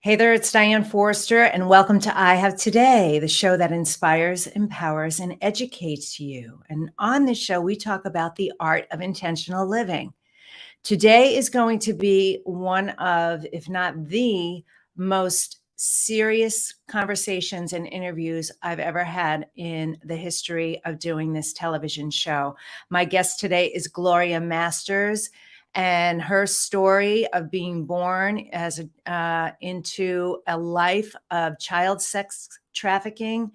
Hey there, it's Diane Forster, and welcome to I Have Today, the show that inspires, empowers, and educates you. And on this show, we talk about the art of intentional living. Today is going to be one of, if not the most serious conversations and interviews I've ever had in the history of doing this television show. My guest today is Gloria Masters, and her story of being born as into a life of child sex trafficking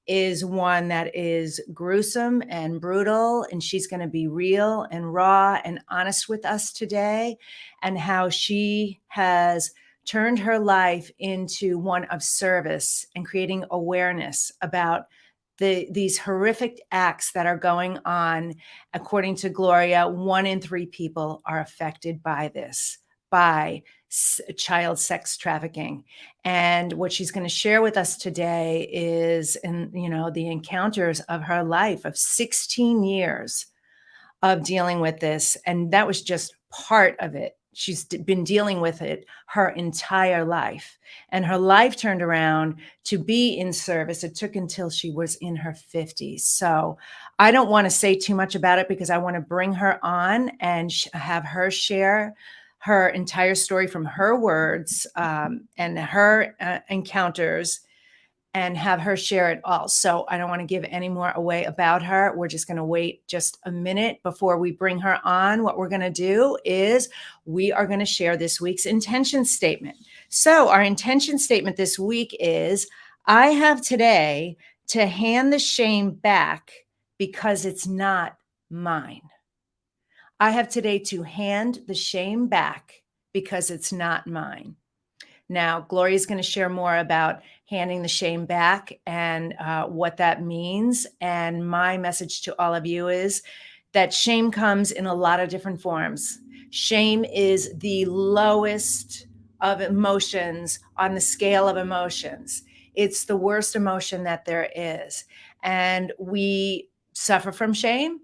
is one that is gruesome and brutal, and she's going to be real and raw and honest with us today, and how she has turned her life into one of service and creating awareness about these horrific acts that are going on. According to Gloria, 1 in 3 people are affected by this, by child sex trafficking. And what she's going to share with us today is, the encounters of her life of 16 years of dealing with this. And that was just part of it. She's been dealing with it her entire life. And her life turned around to be in service. It took until she was in her 50s. So I don't want to say too much about it because I want to bring her on and have her share her entire story from her words and her encounters, and have her share it all. So I don't want to give any more away about her. We're just going to wait just a minute before we bring her on. What we're going to do is we are going to share this week's intention statement. So our intention statement this week is, I have today to hand the shame back because it's not mine. I have today to hand the shame back because it's not mine. Now, Gloria is going to share more about handing the shame back and what that means. And my message to all of you is that shame comes in a lot of different forms. Shame is the lowest of emotions on the scale of emotions. It's the worst emotion that there is. And we suffer from shame.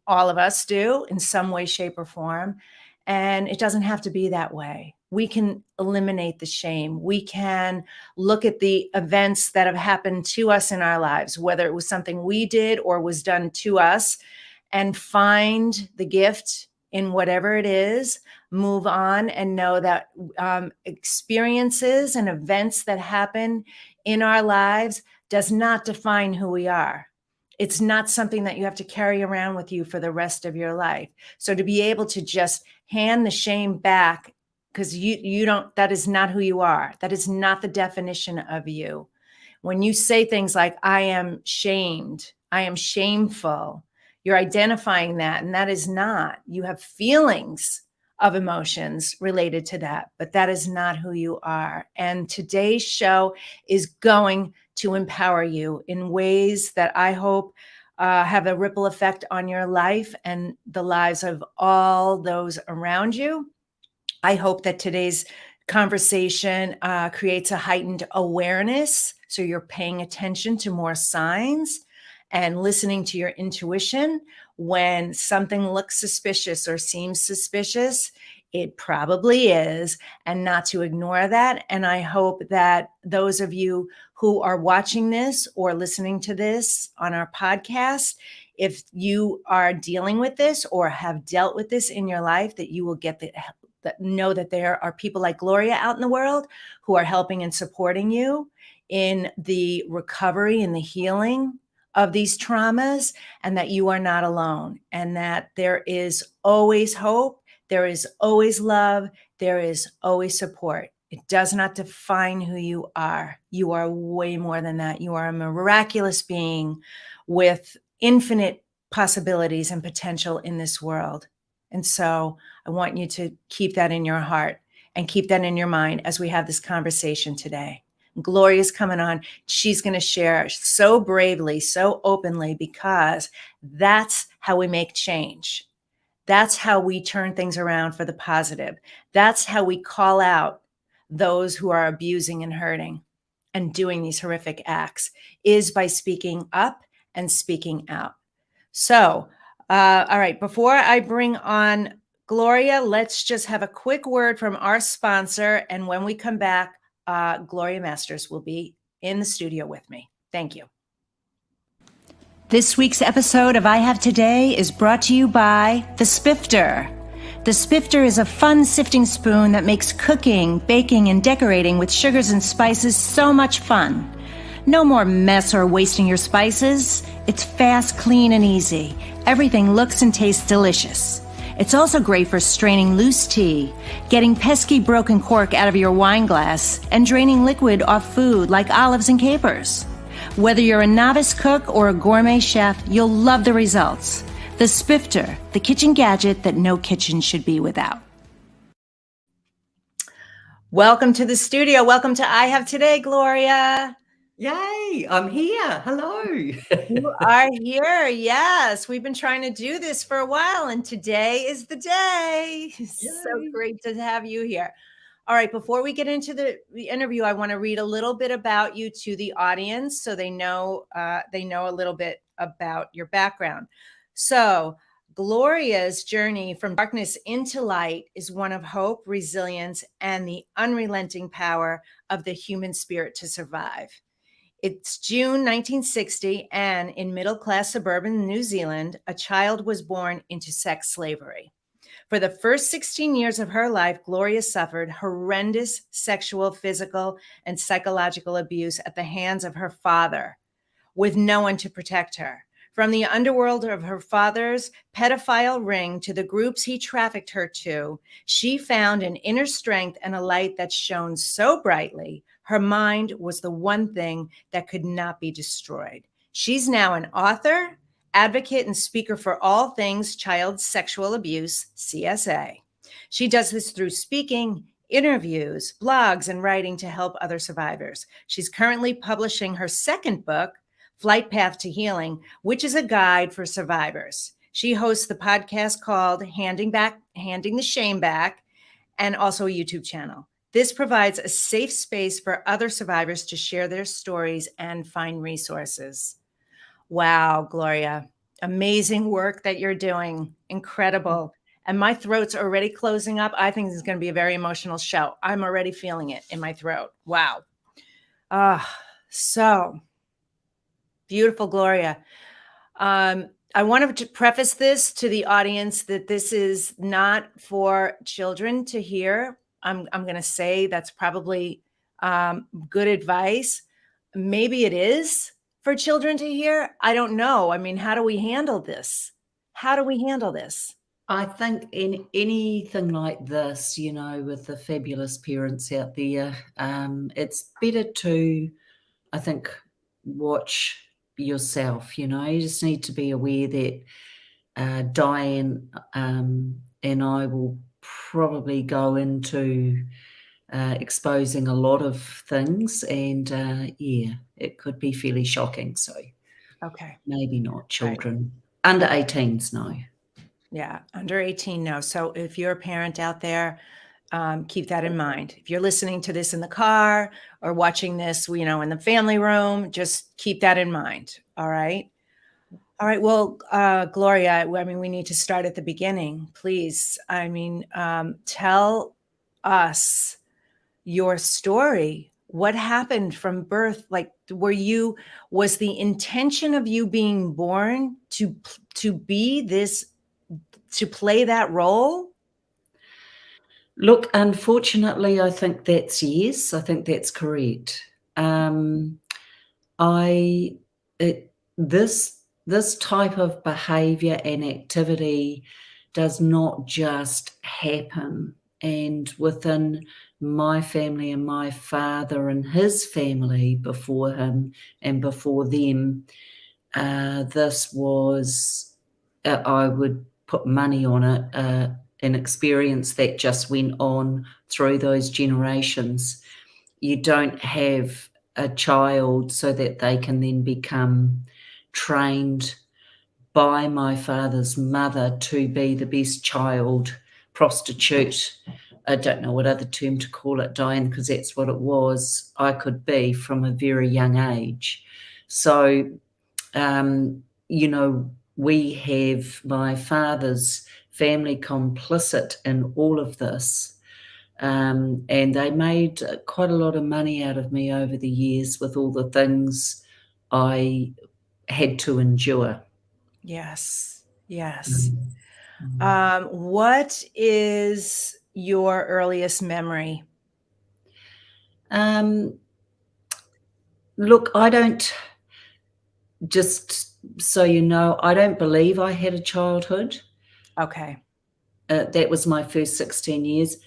All of us do in some way, shape, or form. And it doesn't have to be that way. We can eliminate the shame. We can look at the events that have happened to us in our lives, whether it was something we did or was done to us, and find the gift in whatever it is, move on, and know that experiences and events that happen in our lives does not define who we are. It's not something that you have to carry around with you for the rest of your life. So to be able to just hand the shame back, because you don't, that is not who you are. That is not the definition of you. When you say things like, I am shamed, I am shameful, you're identifying that, and that is not. You have feelings of emotions related to that, but that is not who you are. And today's show is going to empower you in ways that I hope have a ripple effect on your life and the lives of all those around you. I hope that today's conversation creates a heightened awareness, so you're paying attention to more signs and listening to your intuition. When something looks suspicious or seems suspicious, it probably is, and not to ignore that. And I hope that those of you who are watching this or listening to this on our podcast, if you are dealing with this or have dealt with this in your life, that you will get that know that there are people like Gloria out in the world who are helping and supporting you in the recovery and the healing of these traumas, and that you are not alone, and that there is always hope. There is always love. There is always support. It does not define who you are. You are way more than that. You are a miraculous being with infinite possibilities and potential in this world. And so I want you to keep that in your heart and keep that in your mind as we have this conversation today. Gloria's coming on. She's going to share so bravely, so openly, because that's how we make change. That's how we turn things around for the positive. That's how we call out those who are abusing and hurting and doing these horrific acts, is by speaking up and speaking out. So, all right, before I bring on Gloria, let's just have a quick word from our sponsor. And when we come back, Gloria Masters will be in the studio with me. Thank you. This week's episode of I Have Today is brought to you by the Spifter. The Spifter is a fun sifting spoon that makes cooking, baking, and decorating with sugars and spices so much fun. No more mess or wasting your spices. It's fast, clean, and easy. Everything looks and tastes delicious. It's also great for straining loose tea, getting pesky broken cork out of your wine glass, and draining liquid off food like olives and capers. Whether you're a novice cook or a gourmet chef, you'll love the results. The Spifter, the kitchen gadget that no kitchen should be without. Welcome to the studio. Welcome to I Have Today, Gloria. Yay, I'm here. Hello. You are here. Yes, we've been trying to do this for a while, and today is the day. Yay. So great to have you here. All right, before we get into the interview, I want to read a little bit about you to the audience so they know a little bit about your background. So Gloria's journey from darkness into light is one of hope, resilience, and the unrelenting power of the human spirit to survive. It's June 1960, and in middle-class suburban New Zealand, a child was born into sex slavery. For the first 16 years of her life, Gloria suffered horrendous sexual, physical, and psychological abuse at the hands of her father, with no one to protect her. From the underworld of her father's pedophile ring to the groups he trafficked her to, she found an inner strength and a light that shone so brightly, her mind was the one thing that could not be destroyed. She's now an author, advocate, and speaker for all things child sexual abuse, CSA. She does this through speaking, interviews, blogs, and writing to help other survivors. She's currently publishing her second book, Flight Path to Healing, which is a guide for survivors. She hosts the podcast called Handing the Shame Back, and also a YouTube channel. This provides a safe space for other survivors to share their stories and find resources. Wow, Gloria, amazing work that you're doing. Incredible. And my throat's already closing up. I think this is going to be a very emotional show. I'm already feeling it in my throat. Wow. So beautiful, Gloria. I want to preface this to the audience that this is not for children to hear. I'm going to say that's probably good advice. Maybe it is for children to hear. I don't know. I mean, how do we handle this? I think in anything like this, with the fabulous parents out there, it's better to, I think, watch yourself. You just need to be aware that Diane and I will probably go into exposing a lot of things, and it could be fairly shocking. So okay, maybe not children. Right. Under 18s, no. Yeah, under 18, no. So if you're a parent out there, keep that in mind. If you're listening to this in the car or watching this, in the family room, just keep that in mind. All right. All right. Well, Gloria, we need to start at the beginning, please. Tell us your story. What happened from birth? Like, was the intention of you being born to be this, to play that role? Look, unfortunately, I think that's yes. I think that's correct. This type of behavior and activity does not just happen. And within my family and my father and his family before him and before them, this was, I would put money on it, an experience that just went on through those generations. You don't have a child so that they can then become trained by my father's mother to be the best child, prostitute. I don't know what other term to call it, Diane, because that's what it was. I could be from a very young age. So, we have my father's family complicit in all of this. And they made quite a lot of money out of me over the years with all the things I had to endure. Yes. Yes. Mm. What is your earliest memory? Look, I don't, just so you know, I don't believe I had a childhood. Okay. That was my first 16 years.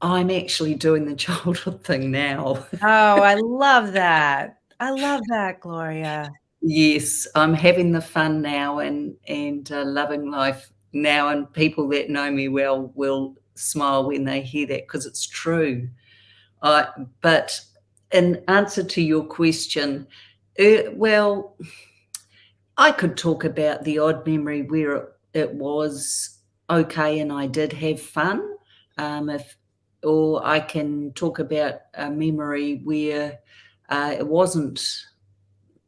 I'm actually doing the childhood thing now. Oh, I love that. I love that, Gloria. Yes, I'm having the fun now and loving life now, and people that know me well will smile when they hear that because it's true. But in answer to your question, well, I could talk about the odd memory where it was okay and I did have fun, or I can talk about a memory where it wasn't.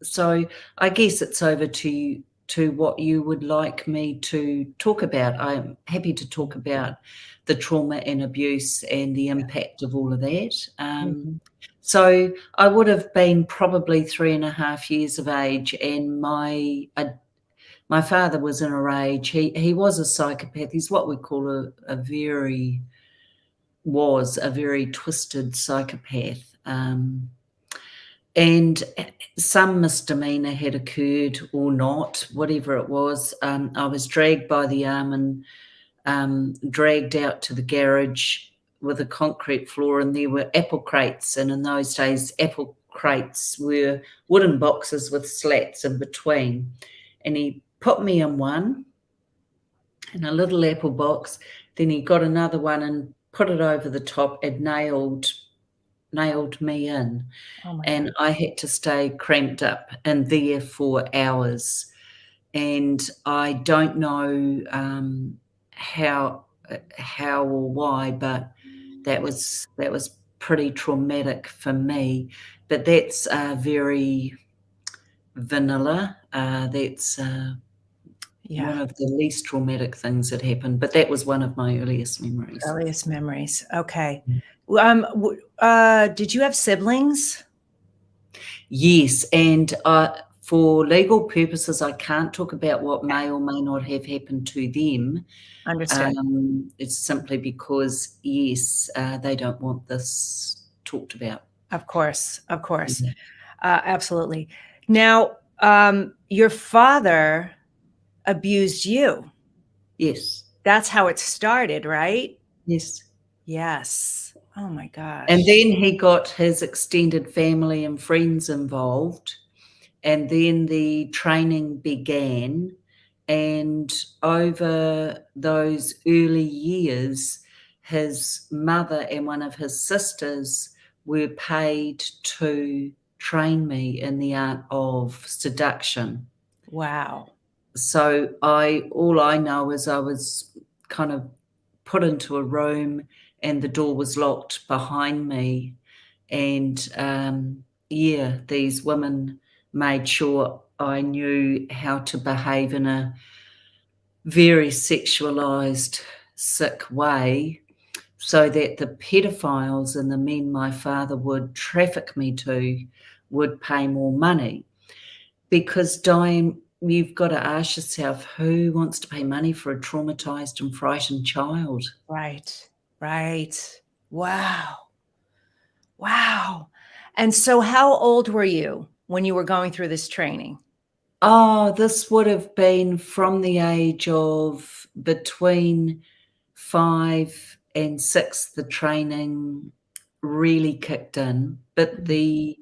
So I guess it's over to what you would like me to talk about. I'm happy to talk about the trauma and abuse and the impact of all of that. Mhm. So I would have been probably 3.5 years of age, and my father was in a rage. He was a psychopath. He's what we call a very twisted psychopath. And some misdemeanor had occurred or not, whatever it was. I was dragged by the arm and dragged out to the garage with a concrete floor, and there were apple crates. And in those days, apple crates were wooden boxes with slats in between. And he put me in one, in a little apple box. Then he got another one and put it over the top and nailed me in. Oh my God. And I had to stay cramped up in there for hours. And I don't know how or why, but that was pretty traumatic for me. But that's very vanilla. That's Yeah. one of the least traumatic things that happened. But that was one of my earliest memories. Earliest memories. Okay. Did you have siblings? Yes, and for legal purposes, I can't talk about what may or may not have happened to them. Understood. It's simply because, yes, they don't want this talked about. Of course. Of course. Yeah. Absolutely. Now, your father abused you. Yes, That's how it started, right? yes. Yes. Oh my And gosh. then he got his extended family and friends involved, and then the training began. And over those early years, his mother and one of his sisters were paid to train me in the art of seduction. Wow. So all I know is I was kind of put into a room and the door was locked behind me. And yeah, these women made sure I knew how to behave in a very sexualized, sick way, so that the pedophiles and the men my father would traffic me to would pay more money. Because, Diane, you've got to ask yourself, who wants to pay money for a traumatized and frightened child? Right. Right. Wow. Wow. And so how old were you when you were going through this training? Oh, this would have been from the age of between 5 and 6, the training really kicked in. But Mm.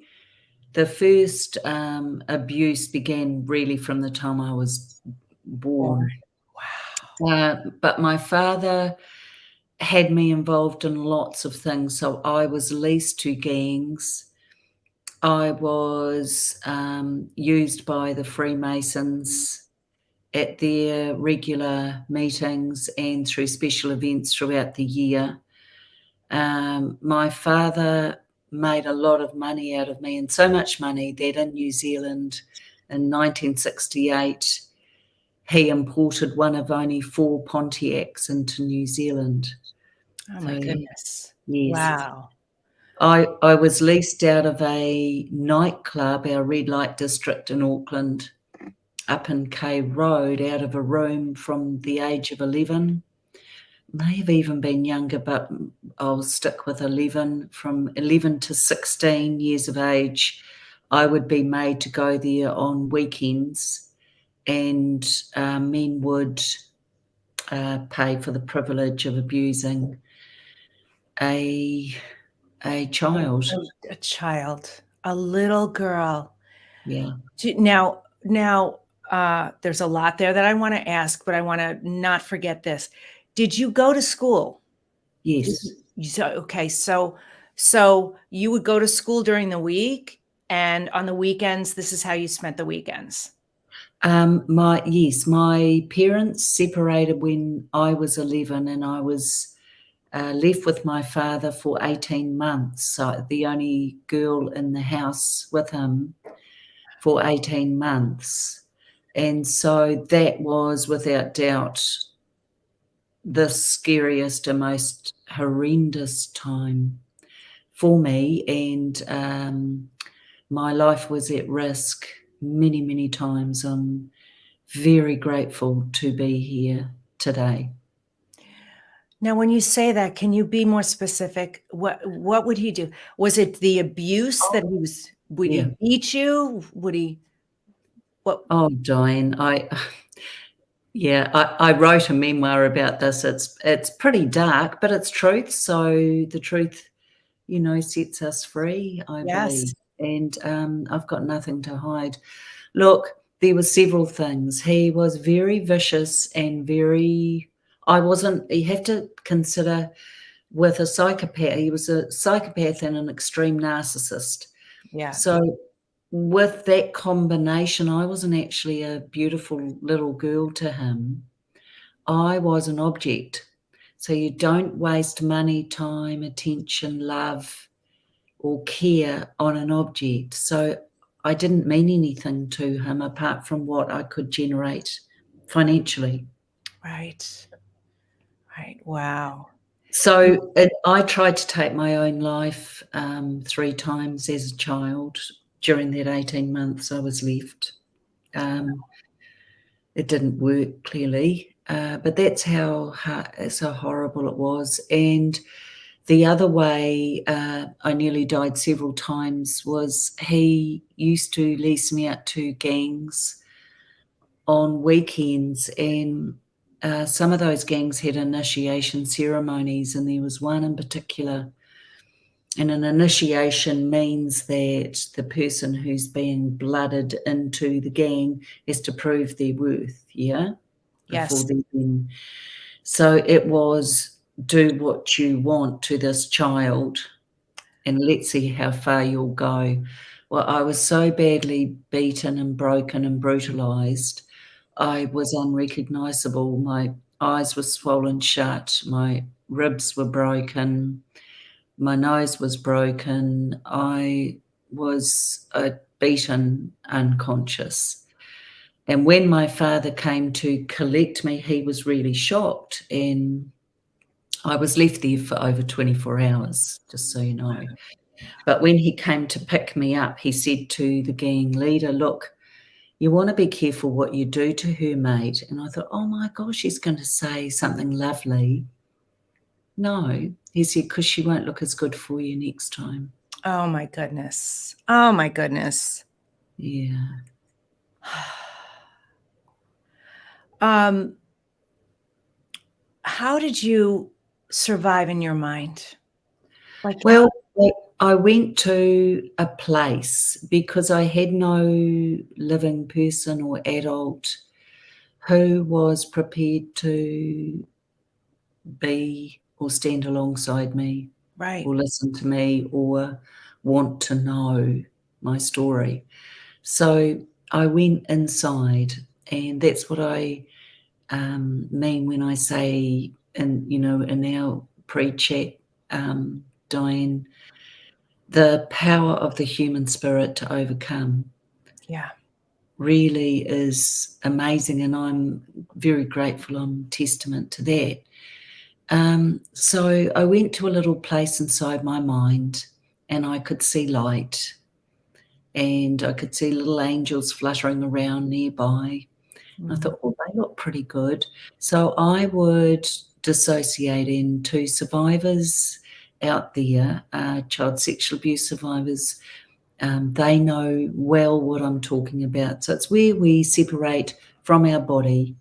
the first abuse began really from the time I was Born. born. Wow. But my father had me involved in lots of things. So I was leased to gangs. I was used by the Freemasons at their regular meetings and through special events throughout the year. My father made a lot of money out of me, and so much money that in New Zealand in 1968, he imported one of only 4 Pontiacs into New Zealand. Oh my So goodness. Yes. Wow. I was leased out of a nightclub, our red light district in Auckland, up in K Road, out of a room from the age of 11. May have even been younger, but I'll stick with 11. From 11 to 16 years of age, I would be made to go there on weekends, and men would pay for the privilege of abusing a child. A child, a little girl. Yeah. Now, there's a lot there that I want to ask, but I want to not forget this. Did you go to school? Yes. Okay, so you would go to school during the week, and on the weekends, this is how you spent the weekends. My parents separated when I was 11, and I was left with my father for 18 months. So the only girl in the house with him for 18 months. And so that was without doubt the scariest and most horrendous time for me. And my life was at risk many, many times. I'm very grateful to be here today. Now, when you say that, can you be more specific? What would he do? Was it the abuse that he was? Would Yeah. he beat you? Would he? What? Oh, Diane, I wrote a memoir about this. It's pretty dark, but it's truth. So the truth, sets us free, I believe. Yes. And I've got nothing to hide. Look, there were several things. He was very vicious and you have to consider, with a psychopath, he was a psychopath and an extreme narcissist. Yeah. So with that combination, I wasn't actually a beautiful little girl to him. I was an object. So you don't waste money, time, attention, love, or care on an object. So I didn't mean anything to him apart from what I could generate financially. Right. Right. Wow. So I tried to take my own life 3 times as a child during that 18 months I was left. It didn't work, clearly, but that's how horrible it was. And the other way I nearly died several times was he used to lease me out to gangs on weekends, and some of those gangs had initiation ceremonies, and there was one in particular. And an initiation means that the person who's being blooded into the gang has to prove their worth, yeah? Yes. Before they're in. So it was, do what you want to this child, and let's see how far you'll go. Well, I was so badly beaten and broken and brutalized, I was unrecognizable. My eyes were swollen shut, my ribs were broken, my nose was broken, I was beaten unconscious. And when my father came to collect me, he was really shocked, and I was left there for over 24 hours, just so you know. But when he came to pick me up, he said to the gang leader, "Look, you want to be careful what you do to her, mate." And I thought, oh my gosh, he's going to say something lovely. No, he said, because she won't look as good for you next time. Oh my goodness. Oh my goodness. Yeah. How did you survive in your mind? Well, I went to a place because I had no living person or adult who was prepared to be or stand alongside me, right. or listen to me, or want to know my story. So I went inside, and that's what I mean when I say, in our pre-chat, Diane, the power of the human spirit to overcome really is amazing, and I'm very grateful. I'm testament to that. So I went to a little place inside my mind, and I could see light, and I could see little angels fluttering around nearby. I thought, "Oh, they look pretty good." So I would dissociate into survivors out there, child sexual abuse survivors. They know well what I'm talking about. So it's where we separate from our body,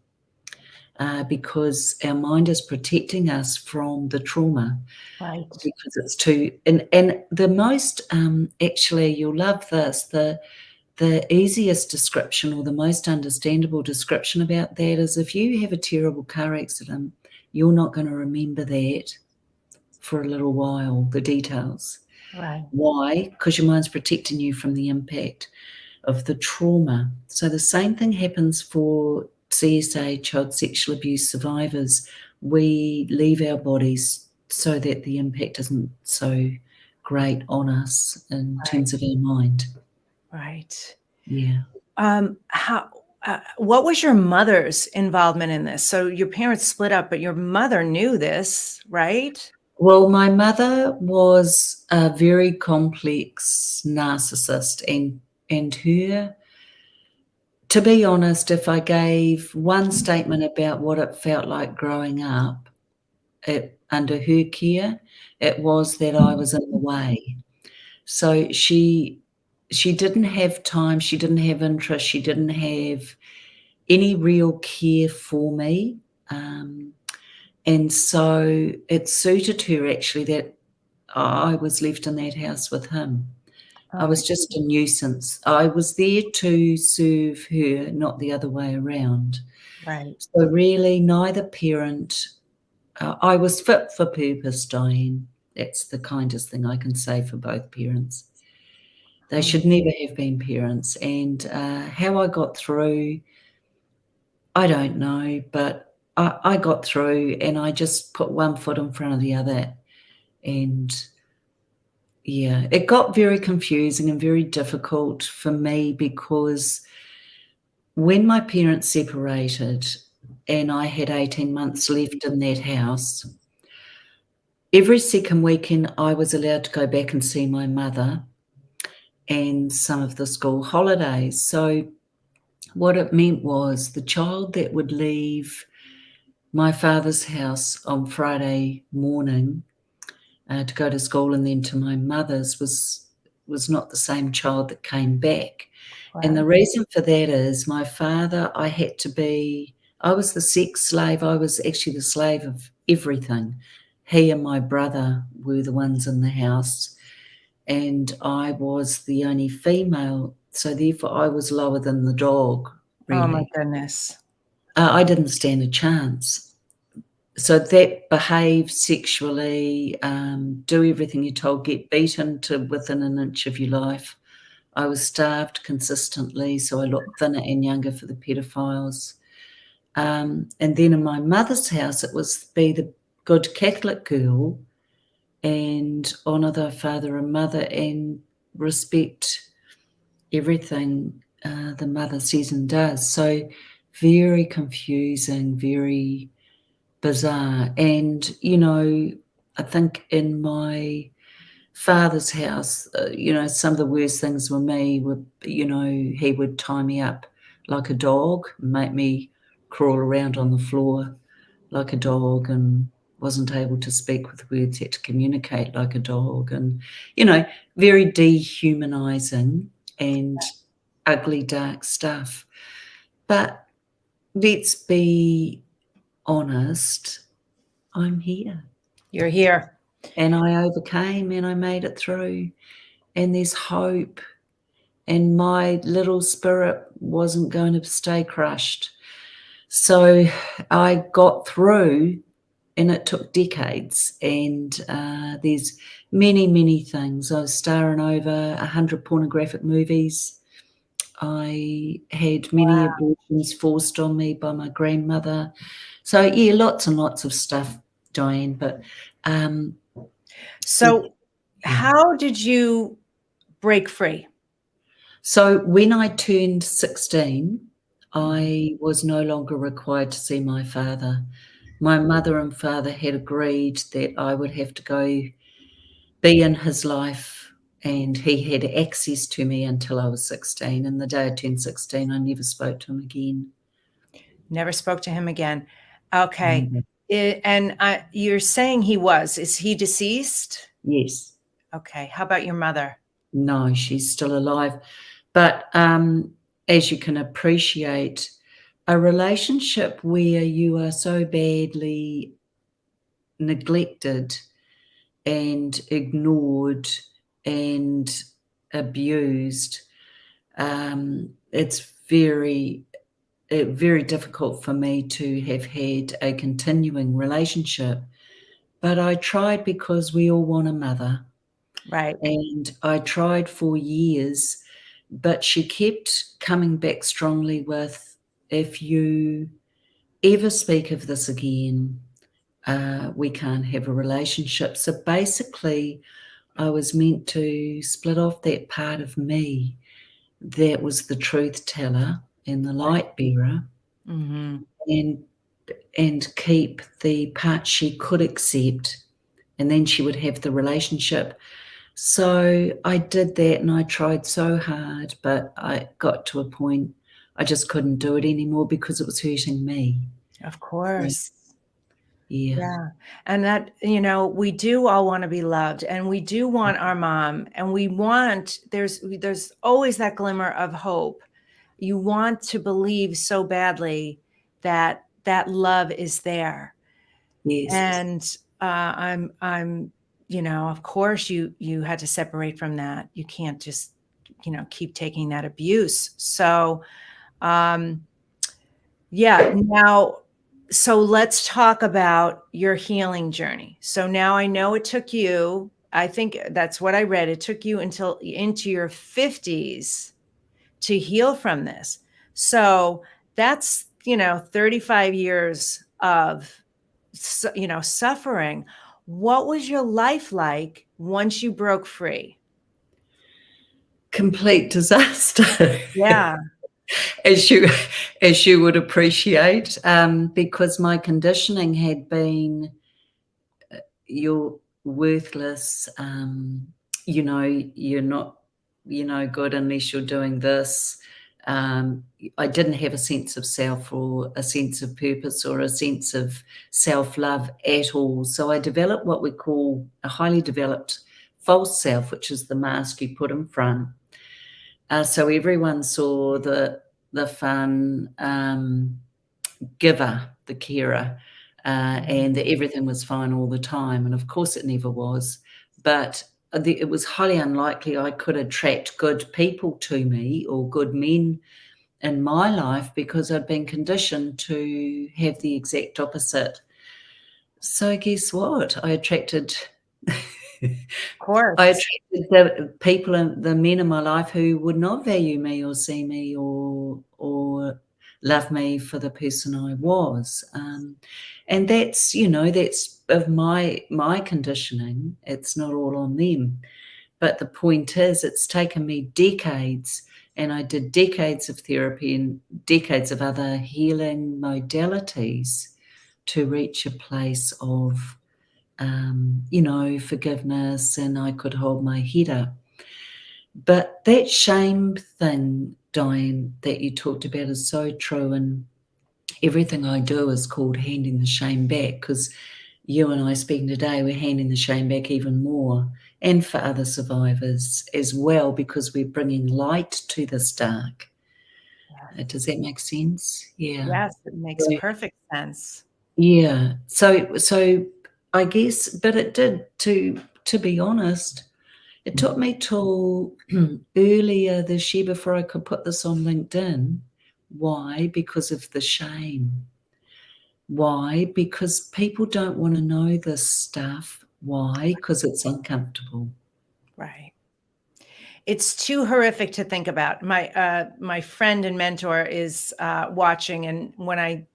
because our mind is protecting us from the trauma. Right. Because it's too, and the most, actually, you'll love this, the easiest description, or the most understandable description about that, is if you have a terrible car accident, you're not going to remember that for a little while, the details. Right. Why? Because your mind's protecting you from the impact of the trauma. So the same thing happens for CSA, child sexual abuse survivors. We leave our bodies so that the impact isn't so great on us in terms of our mind. Right. Yeah. What was your mother's involvement in this? So your parents split up, but your mother knew this, right? Well, my mother was a very complex narcissist, and her, to be honest, if I gave one statement about what it felt like growing up under her care, it was that I was in the way. So she didn't have time, she didn't have interest, she didn't have any real care for me. And so it suited her, actually, that I was left in that house with him. I was just a nuisance. I was there to serve her, not the other way around. Right. So really, neither parent, I was fit for purpose, Diane. That's the kindest thing I can say for both parents. They should never have been parents. And how I got through, I don't know, but I got through, and I just put one foot in front of the other. And yeah, it got very confusing and very difficult for me, because when my parents separated and I had 18 months left in that house, every second weekend I was allowed to go back and see my mother, and some of the school holidays. So what it meant was the child that would leave my father's house on Friday morning to go to school and then to my mother's was not the same child that came back. And the reason for that is my father, I was the sex slave. I was actually the slave of everything. He and my brother were the ones in the house, and I was the only female. So therefore I was lower than the dog, really. Oh my goodness. I didn't stand a chance. So that behave sexually, do everything you're told, get beaten to within an inch of your life. I was starved consistently, so I looked thinner and younger for the pedophiles. And then in my mother's house, it was be the good Catholic girl and honour thy father and mother and respect everything the mother says and does. So very confusing, very bizarre. And, I think in my father's house, some of the worst things for me were, he would tie me up like a dog, make me crawl around on the floor like a dog, and wasn't able to speak with words, had to communicate like a dog, and, very dehumanizing and ugly, dark stuff. But let's be honest, I'm here. You're here. And I overcame, and I made it through, and there's hope, and my little spirit wasn't going to stay crushed. So I got through, and it took decades, and there's many, many things. I was starring over 100 pornographic movies. I had many abortions forced on me by my grandmother. So yeah, lots and lots of stuff, Diane, but So how did you break free? so when I turned 16, I was no longer required to see my father. My mother and father had agreed that I would have to go be in his life, and he had access to me until I was 16. And the day I turned 16, I never spoke to him again. Never spoke to him again. Okay. Never. You're saying is he deceased? Yes. Okay. How about your mother? No, she's still alive. But as you can appreciate, a relationship where you are so badly neglected and ignored and abused, it's very difficult for me to have had a continuing relationship. But I tried because we all want a mother. Right. And I tried for years, but she kept coming back strongly with, if you ever speak of this again, we can't have a relationship. So basically, I was meant to split off that part of me that was the truth teller and the light bearer, Mm-hmm. and keep the part she could accept, and then she would have the relationship. So I did that, and I tried so hard, but I got to a point I just couldn't do it anymore because it was hurting me. Of course. Yeah. Yeah. And that, we do all want to be loved, and we do want our mom, and there's always that glimmer of hope. You want to believe so badly that that love is there. Yes. And I'm, of course you had to separate from that. You can't just, keep taking that abuse. So, yeah. Now, so let's talk about your healing journey. So now I know it took you, I think that's what I read. It took you until into your 50s to heal from this. So that's, 35 years of, suffering. What was your life like once you broke free? Complete disaster. Yeah. as you would appreciate, because my conditioning had been, you're worthless, you're not, good unless you're doing this. I didn't have a sense of self or a sense of purpose or a sense of self-love at all. So I developed what we call a highly developed false self, which is the mask you put in front. So everyone saw the fun giver, the carer, and that everything was fine all the time. And of course it never was. But it was highly unlikely I could attract good people to me or good men in my life, because I'd been conditioned to have the exact opposite. So guess what? I attracted Of course. I attracted the people and the men in my life who would not value me or see me or love me for the person I was. And that's, that's of my conditioning. It's not all on them. But the point is, it's taken me decades, and I did decades of therapy and decades of other healing modalities to reach a place of forgiveness, and I could hold my head up. But that shame thing, Diane, that you talked about is so true. And everything I do is called handing the shame back, because you and I speaking today, we're handing the shame back even more, and for other survivors as well, because we're bringing light to this dark. Yes. Does that make sense? Yeah. Yes, it makes So, perfect sense. yeah. So I guess, but it did, to be honest, it took me till earlier this year before I could put this on LinkedIn. Why? Because of the shame. Why? Because people don't want to know this stuff. Why? Because it's uncomfortable. Right. It's too horrific to think about. My friend and mentor is watching, and when I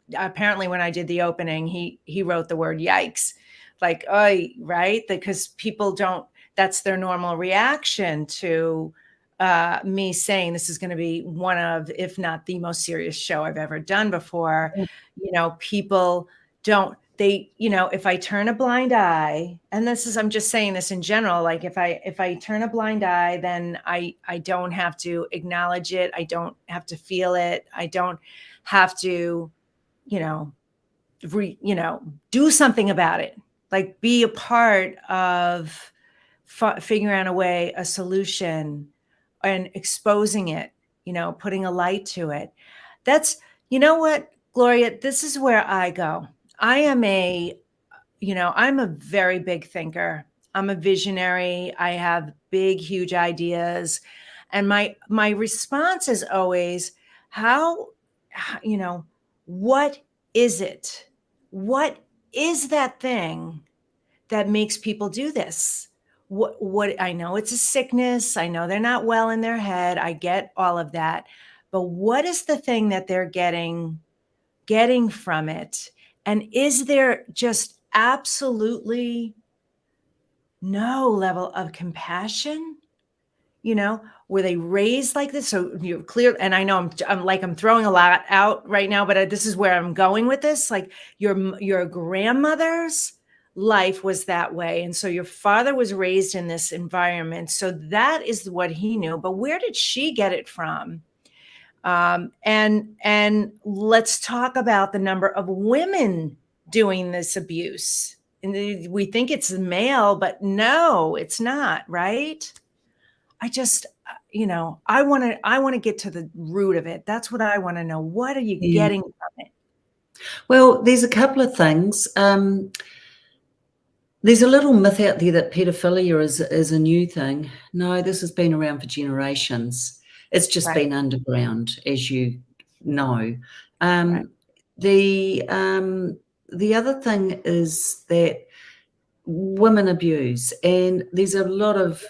did the opening, he wrote the word "yikes," like "oi," right? Because people don't. That's their normal reaction to me saying this is going to be one of, if not the most serious show I've ever done before. People don't. they, if I turn a blind eye, and I'm just saying this in general, like if I turn a blind eye, then I don't have to acknowledge it. I don't have to feel it. I don't have to, you know, do something about it, like be a part of figuring out a solution and exposing it, putting a light to it. That's, what, Gloria, this is where I go. I'm a very big thinker. I'm a visionary. I have big, huge ideas. And my response is always, what is it? What is that thing that makes people do this? What I know it's a sickness. I know they're not well in their head. I get all of that. But what is the thing that they're getting from it? And is there just absolutely no level of compassion? Were they raised like this? So you're clear. And I know I'm throwing a lot out right now, but this is where I'm going with this. Like your grandmother's life was that way. And so your father was raised in this environment. So that is what he knew. But where did she get it from? And let's talk about the number of women doing this abuse. And we think it's male, but no, it's not, right? I just, I want to get to the root of it. That's what I want to know. What are you getting from it? Well, there's a couple of things. There's a little myth out there that pedophilia is a new thing. No, this has been around for generations. It's just been underground, as you know. The other thing is that women abuse, and there's a lot of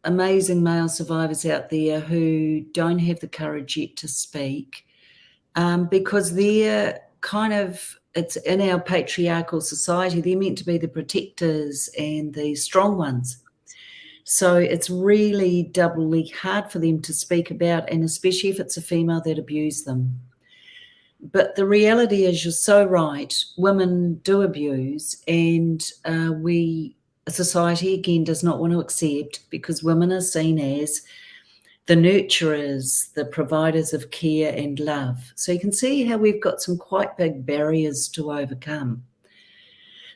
amazing male survivors out there who don't have the courage yet to speak, because they're it's in our patriarchal society, they're meant to be the protectors and the strong ones. So it's really doubly hard for them to speak about, and especially if it's a female that abused them. But the reality is, you're so right, women do abuse, and society, again, does not want to accept, because women are seen as the nurturers, the providers of care and love. So you can see how we've got some quite big barriers to overcome.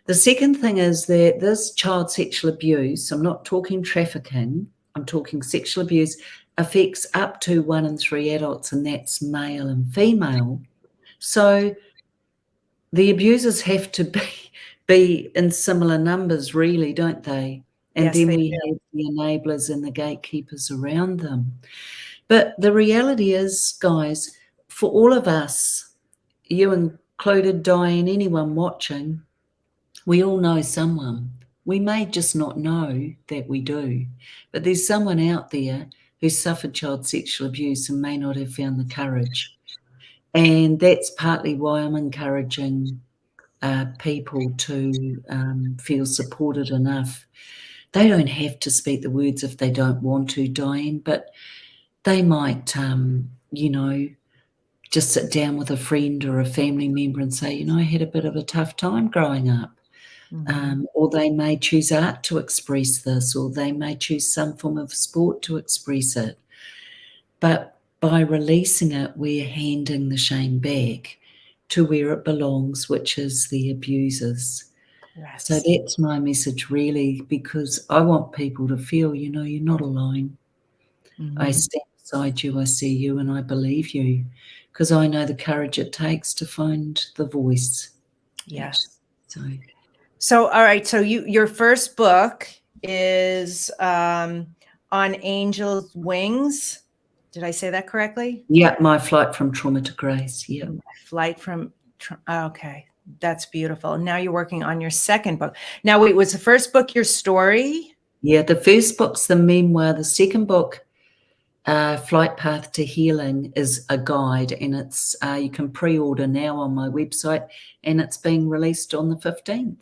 The second thing is that this child sexual abuse, I'm not talking trafficking, I'm talking sexual abuse, affects up to 1 in 3 adults, and that's male and female. So the abusers have to be in similar numbers, really, don't they? And yes, then we have the enablers and the gatekeepers around them. But the reality is, guys, for all of us, you included, Diane, anyone watching, we all know someone. We may just not know that we do, but there's someone out there who suffered child sexual abuse and may not have found the courage. And that's partly why I'm encouraging people to feel supported enough. They don't have to speak the words if they don't want to, Diane, but they might, just sit down with a friend or a family member and say, I had a bit of a tough time growing up. Mm-hmm. Or they may choose art to express this, or they may choose some form of sport to express it. But by releasing it, we're handing the shame back to where it belongs, which is the abusers. Yes. So that's my message, really, because I want people to feel, you're not alone. Mm-hmm. I stand beside you, I see you, and I believe you, because I know the courage it takes to find the voice. Yes. So all right. So your first book is On Angel's Wings. Did I say that correctly? Yeah, My Flight from Trauma to Grace. Yeah. Flight from okay. That's beautiful. And now you're working on your second book. Now, wait, was the first book your story? Yeah, the first book's the memoir. The second book, Flight Path to Healing, is a guide, and it's you can pre-order now on my website, and it's being released on the 15th.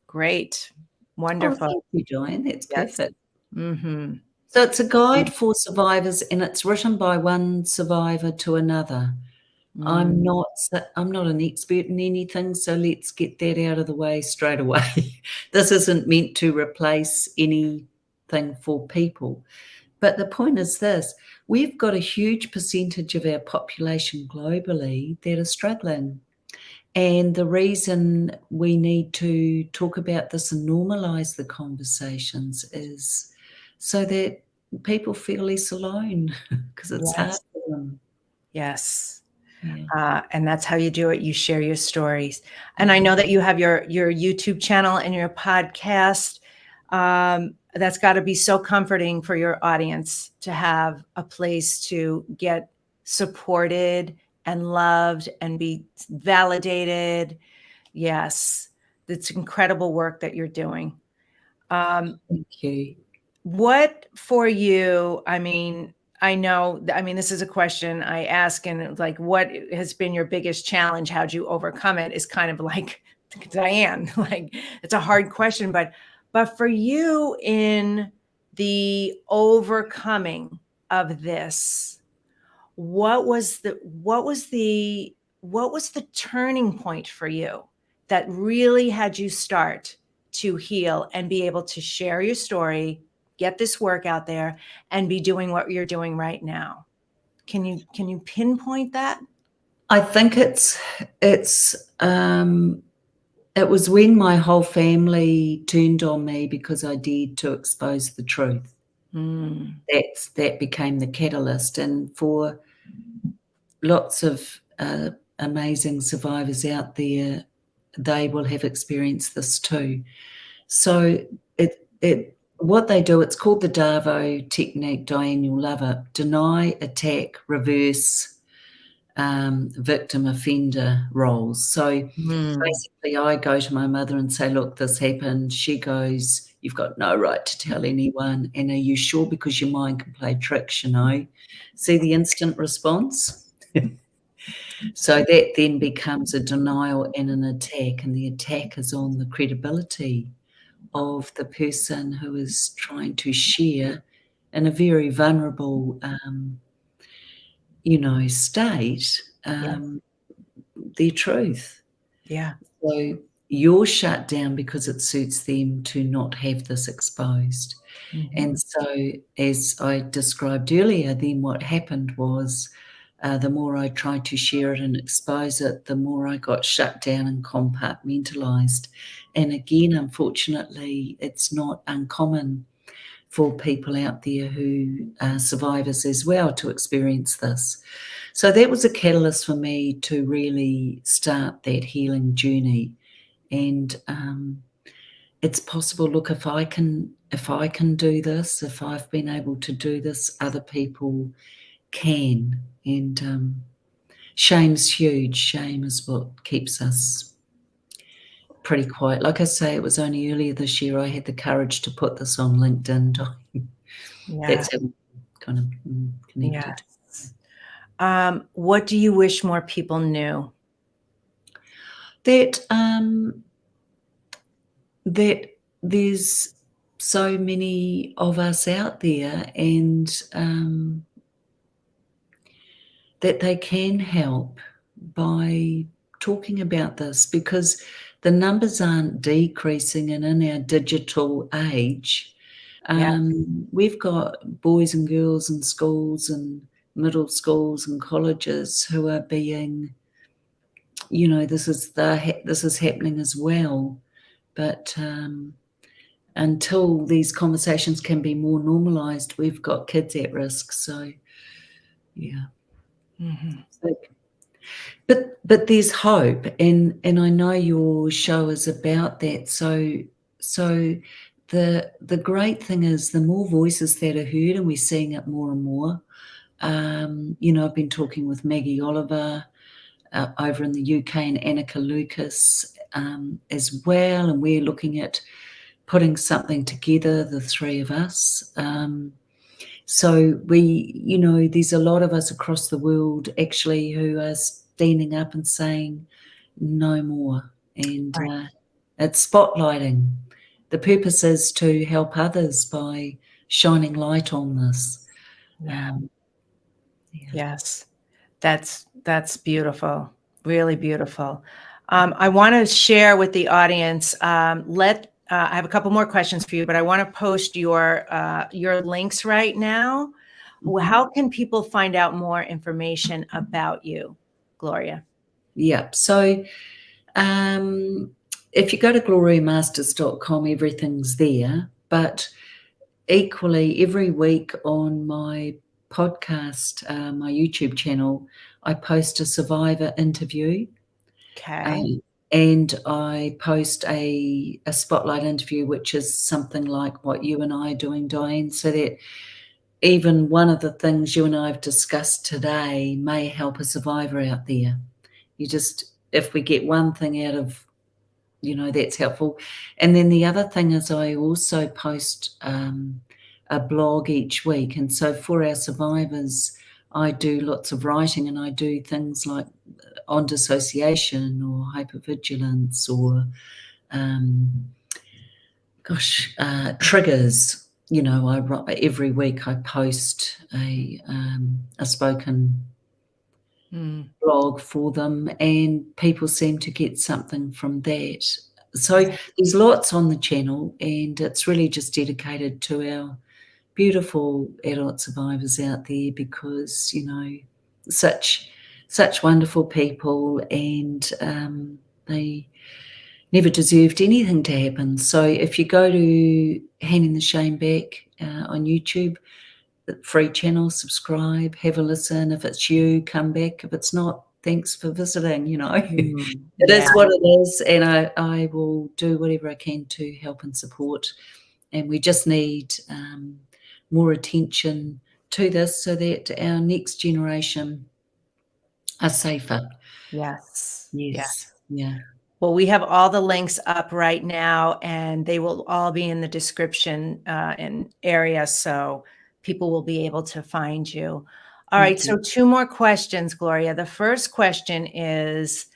Great. Wonderful. Oh, thank you, Diane. That's perfect. Mm-hmm. So it's a guide for survivors, and it's written by one survivor to another. I'm not an expert in anything, so let's get that out of the way straight away. This isn't meant to replace anything for people. But the point is this: we've got a huge percentage of our population globally that are struggling. And the reason we need to talk about this and normalize the conversations is so that people feel less alone, because it's hard Yes. for them. Yes. Yeah. And that's how you do it. You share your stories. And I know that you have your YouTube channel and your podcast. That's got to be so comforting for your audience to have a place to get supported and loved and be validated. Yes, it's incredible work that you're doing. Thank you. What for you, I mean, this is a question I ask, and like, what has been your biggest challenge? How'd you overcome it? Is kind of like Diane, like it's a hard question, but for you in the overcoming of this, what was the turning point for you that really had you start to heal and be able to share your story, get this work out there, and be doing what you're doing right now? Can you pinpoint that? I think it was when my whole family turned on me because I dared to expose the truth. That became the catalyst. And for lots of amazing survivors out there, they will have experienced this too. So what they do, it's called the DAVO technique. Diane, you'll love it. Deny, attack, reverse, victim, offender roles. So basically I go to my mother and say, look, this happened. She goes, you've got no right to tell anyone. And are you sure? Because your mind can play tricks, you know. See the instant response? So that then becomes a denial and an attack, and the attack is on the credibility of the person who is trying to share in a very vulnerable, state, their truth. Yeah. So you're shut down because it suits them to not have this exposed. And so, as I described earlier, then what happened was the more I tried to share it and expose it, the more I got shut down and compartmentalized. And again, unfortunately, it's not uncommon for people out there who are survivors as well to experience this. So that was a catalyst for me to really start that healing journey. And it's possible, look, if I can do this, if I've been able to do this, other people can. And shame's huge. Shame is what keeps us pretty quiet. Like I say, it was only earlier this year I had the courage to put this on LinkedIn. That's how we kind of connected. Yes. What do you wish more people knew? That there's so many of us out there, and that they can help by talking about this, because the numbers aren't decreasing, and in our digital age, we've got boys and girls in schools and middle schools and colleges who are being, this is happening as well. But until these conversations can be more normalized, we've got kids at risk. So, yeah. But there's hope, and I know your show is about that. So the great thing is, the more voices that are heard, and we're seeing it more and more. I've been talking with Maggie Oliver over in the UK, and Annika Lucas as well, and we're looking at putting something together, the three of us. So there's a lot of us across the world actually who are standing up and saying no more. And it's spotlighting. The purpose is to help others by shining light on this. Yes. That's That's beautiful. Really beautiful. I want to share with the audience. I have a couple more questions for you, but I want to post your links right now. Mhm. How can people find out more information about you, Gloria? Yeah. So if you go to gloriamasters.com, everything's there. But equally, every week on my podcast, my YouTube channel, I post a survivor interview. Okay. And I post a spotlight interview, which is something like what you and I are doing, Diane, so that even one of the things you and I have discussed today may help a survivor out there. If we get one thing out of, that's helpful. And then the other thing is I also post a blog each week. And so for our survivors, I do lots of writing, and I do things like on dissociation or hypervigilance or, triggers. Every week I post a spoken blog for them, and people seem to get something from that. So there's lots on the channel, and it's really just dedicated to our beautiful adult survivors out there, because such wonderful people, and they never deserved anything to happen. So if you go to Handing the Shame Back on YouTube, free channel, subscribe, have a listen. If it's you, come back. If it's not, thanks for visiting. It is what it is, and I will do whatever I can to help and support. And we just need more attention to this, so that our next generation are safer. Yes. Yes. Yeah. Well, we have all the links up right now, and they will all be in the description and area, so people will be able to find you. All right, so two more questions, Gloria. The first question is,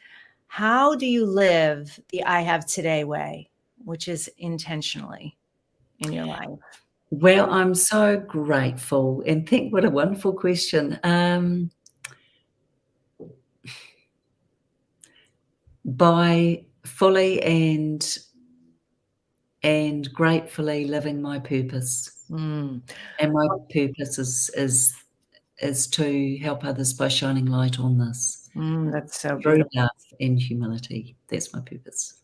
how do you live the I Have Today way, which is intentionally in your life? Well, I'm so grateful, and think what a wonderful question. By fully and gratefully living my purpose. And my purpose is to help others by shining light on this. That's so Through beautiful. love and humility. That's my purpose.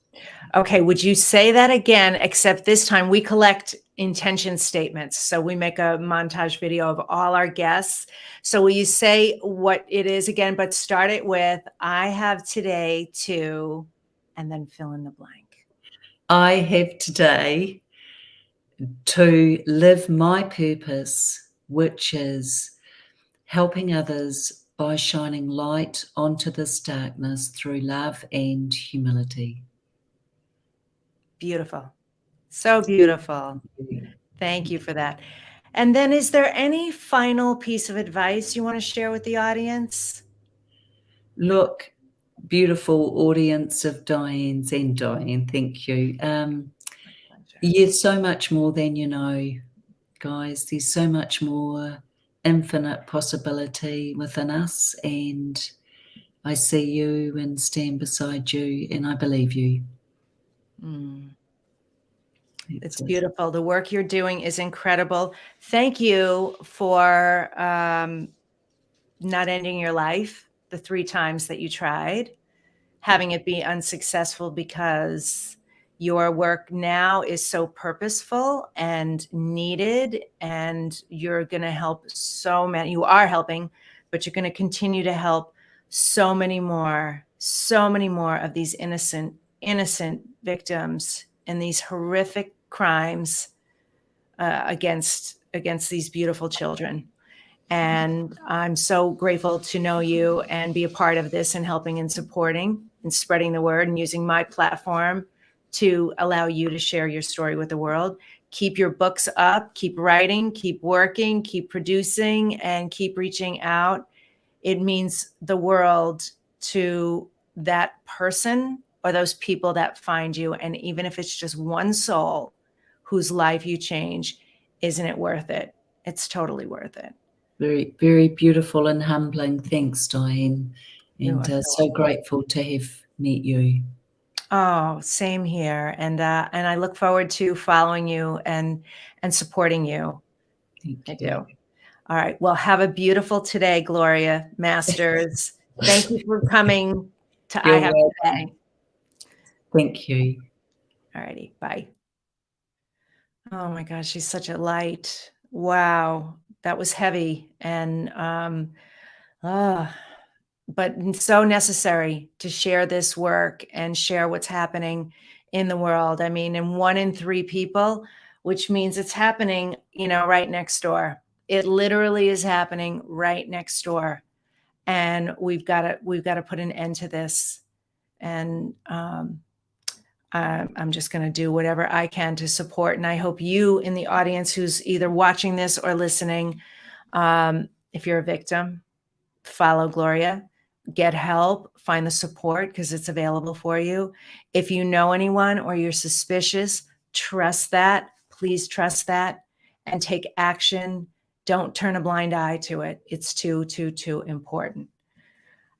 Okay, would you say that again, except this time we collect intention statements. So we make a montage video of all our guests. So will you say what it is again, but start it with, I have today to, and then fill in the blank. I have today to live my purpose, which is helping others by shining light onto this darkness through love and humility. Beautiful. So beautiful. Thank you for that. And then is there any final piece of advice you want to share with the audience? Look, beautiful audience of Diane's and Diane, thank you. There's so much more than you know, guys. There's so much more infinite possibility within us, and I see you and stand beside you, and I believe you. It's beautiful. The work you're doing is incredible. Thank you for not ending your life the 3 times that you tried, having it be unsuccessful, because your work now is so purposeful and needed, and you're going to help so many. You are helping, but you're going to continue to help so many more of these innocent victims in these horrific crimes against these beautiful children. And I'm so grateful to know you and be a part of this, and helping and supporting and spreading the word, and using my platform to allow you to share your story with the world. Keep your books up, keep writing, keep working, keep producing, and keep reaching out. It means the world to that person or those people that find you. And even if it's just one soul whose life you change, isn't it worth it? It's totally worth it. Very, very beautiful and humbling. Thanks, Diane. You And are so so grateful to have met you. Oh, same here. And I look forward to following you and supporting you. Thank I you. do. All right. Well, have a beautiful today, Gloria Masters. Thank you for coming to I You're Have welcome. Today. Thank you. All righty. Bye. Oh my gosh, she's such a light. Wow. That was heavy. And but so necessary to share this work and share what's happening in the world. I mean, in 1 in 3 people, which means it's happening, right next door. It literally is happening right next door. And we've got to put an end to this. And I'm just going to do whatever I can to support. And I hope you in the audience who's either watching this or listening, if you're a victim, follow Gloria, get help, find the support because it's available for you. If you know anyone or you're suspicious, trust that. Please trust that and take action. Don't turn a blind eye to it. It's too, too, too important.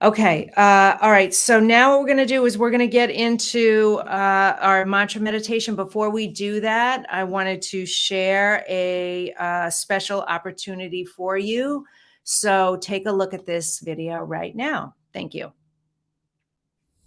Okay. All right. So now what we're going to do is we're going to get into our mantra meditation. Before we do that, I wanted to share a special opportunity for you. So take a look at this video right now. Thank you.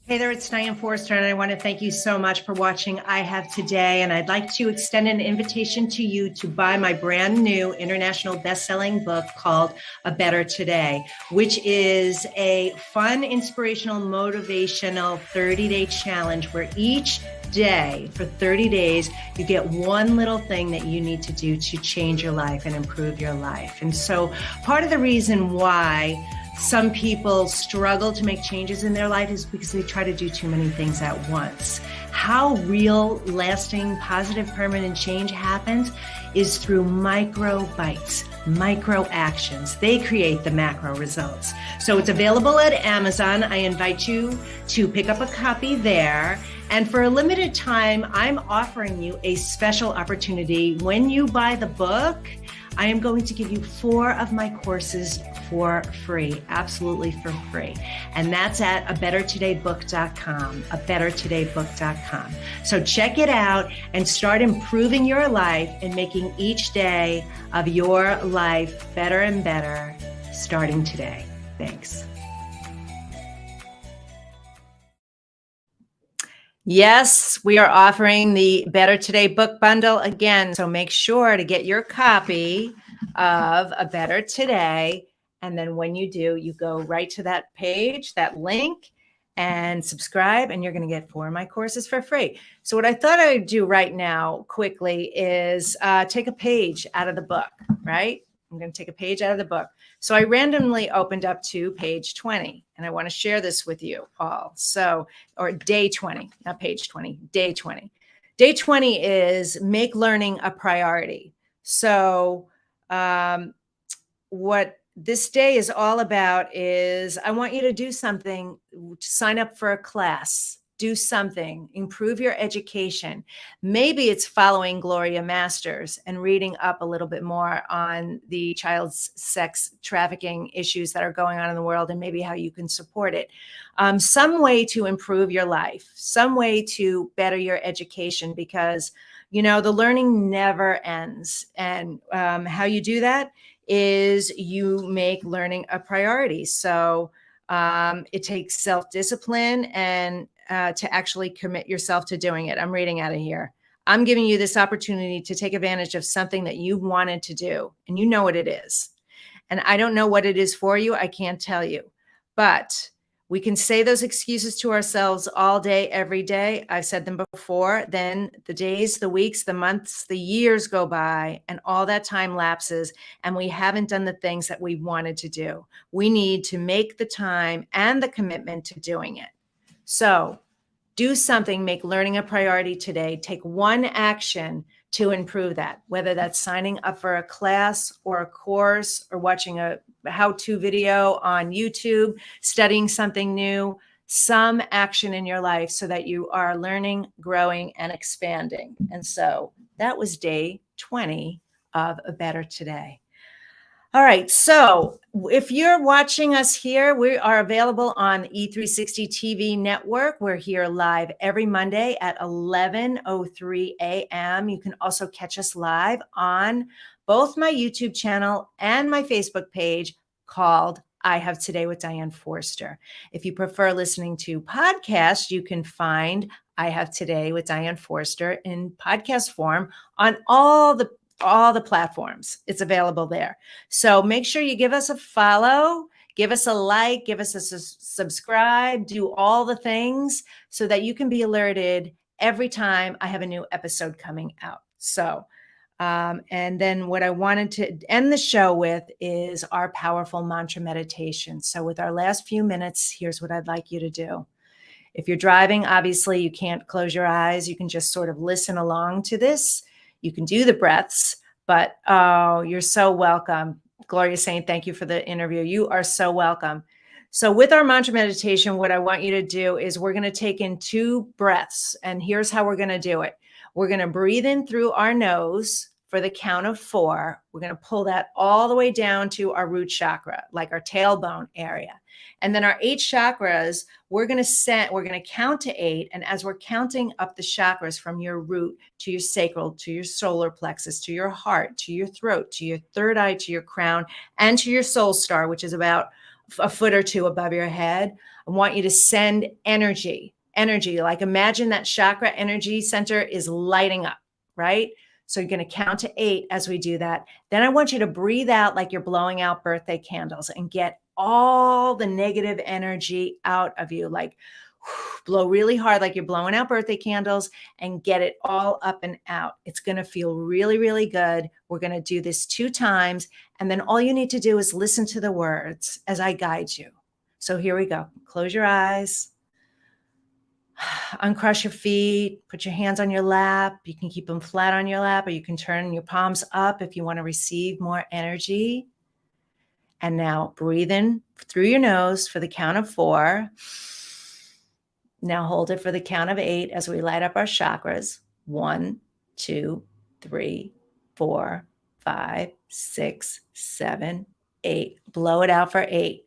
Hey there, it's Diane Forster, and I want to thank you so much for watching I Have Today. And I'd like to extend an invitation to you to buy my brand new international best-selling book called A Better Today, which is a fun, inspirational, motivational 30-day challenge where each day for 30 days, you get one little thing that you need to do to change your life and improve your life. And so part of the reason why some people struggle to make changes in their life is because they try to do too many things at once. How real, lasting, positive, permanent change happens is through micro bites, micro actions. They create the macro results. So it's available at Amazon. I invite you to pick up a copy there. And for a limited time, I'm offering you a special opportunity. When you buy the book, I am going to give you 4 of my courses for free, absolutely for free. And that's at abettertodaybook.com, abettertodaybook.com. So check it out and start improving your life and making each day of your life better and better, starting today. Thanks. Yes, we are offering the Better Today book bundle again. So make sure to get your copy of A Better Today. And then when you do, you go right to that page, that link, and subscribe, and you're going to get 4 of my courses for free. So what I thought I would do right now quickly is take a page out of the book, right? I'm going to take a page out of the book. So I randomly opened up to page 20, and I want to share this with you all. So, or day 20, not page 20, day 20. Day 20 is make learning a priority. So what this day is all about is I want you to do something, sign up for a class, do something, improve your education. Maybe it's following Gloria Masters and reading up a little bit more on the child sex trafficking issues that are going on in the world and maybe how you can support it. Some way to improve your life, some way to better your education, because, the learning never ends. And how you do that is you make learning a priority. So it takes self-discipline and to actually commit yourself to doing it. I'm reading out of here. I'm giving you this opportunity to take advantage of something that you wanted to do, and you know what it is. And I don't know what it is for you. I can't tell you, but we can say those excuses to ourselves all day, every day. I've said them before. Then the days, the weeks, the months, the years go by, and all that time lapses, and we haven't done the things that we wanted to do. We need to make the time and the commitment to doing it. So do something, make learning a priority today. Take one action to improve that, whether that's signing up for a class or a course or watching a how-to video on YouTube, studying something new, some action in your life so that you are learning, growing, and expanding. And so that was day 20 of A Better Today. All right. So if you're watching us here, we are available on E360 TV network. We're here live every Monday at 11:03 a.m. You can also catch us live on both my YouTube channel and my Facebook page called I Have Today with Diane Forster. If you prefer listening to podcasts, you can find I Have Today with Diane Forster in podcast form on all the platforms. It's available there. So make sure you give us a follow, give us a like, give us a subscribe, do all the things so that you can be alerted every time I have a new episode coming out. So, and then what I wanted to end the show with is our powerful mantra meditation. So with our last few minutes, here's what I'd like you to do. If you're driving, obviously you can't close your eyes. You can just sort of listen along to this. You can do the breaths, but oh, you're so welcome. Gloria saying thank you for the interview. You are so welcome. So with our mantra meditation, what I want you to do is we're going to take in 2 breaths. And here's how we're going to do it. We're going to breathe in through our nose for the count of 4. We're going to pull that all the way down to our root chakra, like our tailbone area. And then our 8 chakras, we're going to count to 8. And as we're counting up the chakras from your root to your sacral, to your solar plexus, to your heart, to your throat, to your third eye, to your crown, and to your soul star, which is about a foot or 2 above your head, I want you to send energy, like imagine that chakra energy center is lighting up, right? So you're going to count to 8 as we do that. Then I want you to breathe out like you're blowing out birthday candles and get all the negative energy out of you. Like blow really hard like you're blowing out birthday candles and get it all up and out. It's going to feel really, really good. We're going to do this 2 times. And then all you need to do is listen to the words as I guide you. So here we go. Close your eyes. Uncross your feet, put your hands on your lap. You can keep them flat on your lap, or you can turn your palms up if you want to receive more energy. And now breathe in through your nose for the count of 4. Now hold it for the count of 8 as we light up our chakras. 1, 2, 3, 4, 5, 6, 7, 8. Blow it out for 8.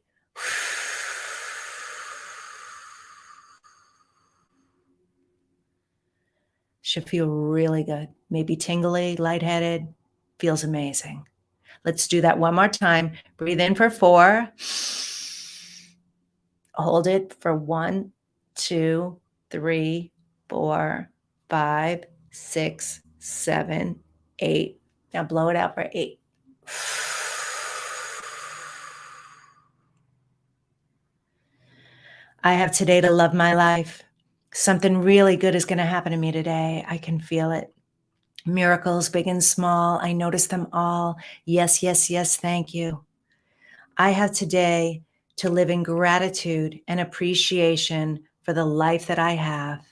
Should feel really good. Maybe tingly, lightheaded. Feels amazing. Let's do that one more time. Breathe in for 4. Hold it for 1, 2, 3, 4, 5, 6, 7, 8. Now blow it out for 8. I have today to love my life. Something really good is going to happen to me today. I can feel it. Miracles, big and small. I notice them all. Yes, yes, yes. Thank you. I have today to live in gratitude and appreciation for the life that I have.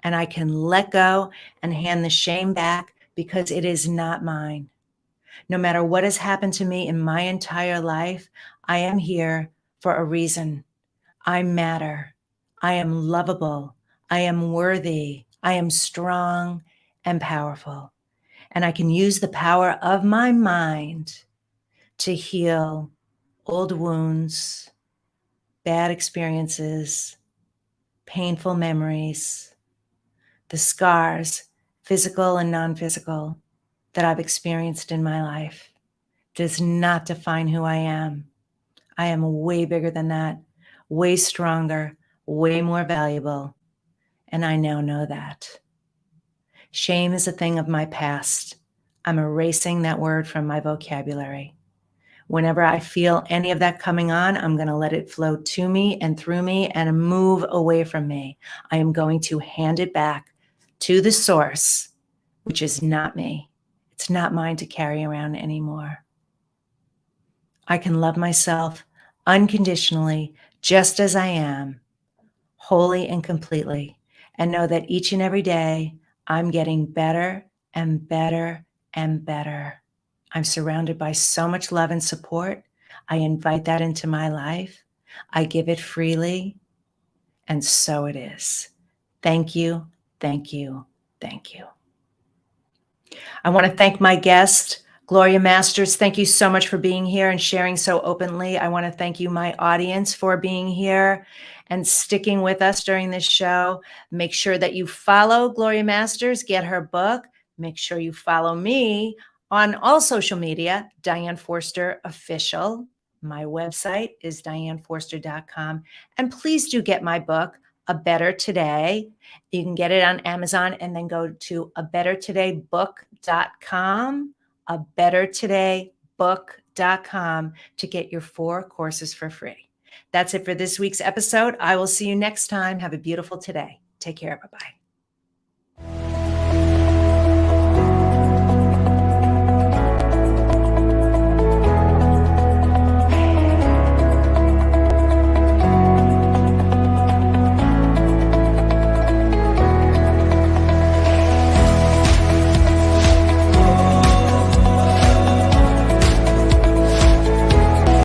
And I can let go and hand the shame back because it is not mine. No matter what has happened to me in my entire life, I am here for a reason. I matter. I am lovable. I am worthy. I am strong and powerful. And I can use the power of my mind to heal old wounds, bad experiences, painful memories, the scars, physical and non-physical, that I've experienced in my life. Does not define who I am. I am way bigger than that, way stronger, way more valuable. And I now know that. Shame is a thing of my past. I'm erasing that word from my vocabulary. Whenever I feel any of that coming on, I'm going to let it flow to me and through me and move away from me. I am going to hand it back to the source, which is not me. It's not mine to carry around anymore. I can love myself unconditionally, just as I am, wholly and completely, and know that each and every day I'm getting better and better and better. I'm surrounded by so much love and support. I invite that into my life. I give it freely, and so it is. Thank you, thank you, thank you. I want to thank my guest, Gloria Masters, thank you so much for being here and sharing so openly. I want to thank you, my audience, for being here and sticking with us during this show. Make sure that you follow Gloria Masters, get her book. Make sure you follow me on all social media, Diane Forster Official. My website is dianeforster.com. And please do get my book, A Better Today. You can get it on Amazon and then go to abettertodaybook.com, abettertodaybook.com to get your 4 courses for free. That's it for this week's episode. I will see you next time. Have a beautiful today. Take care. Bye-bye.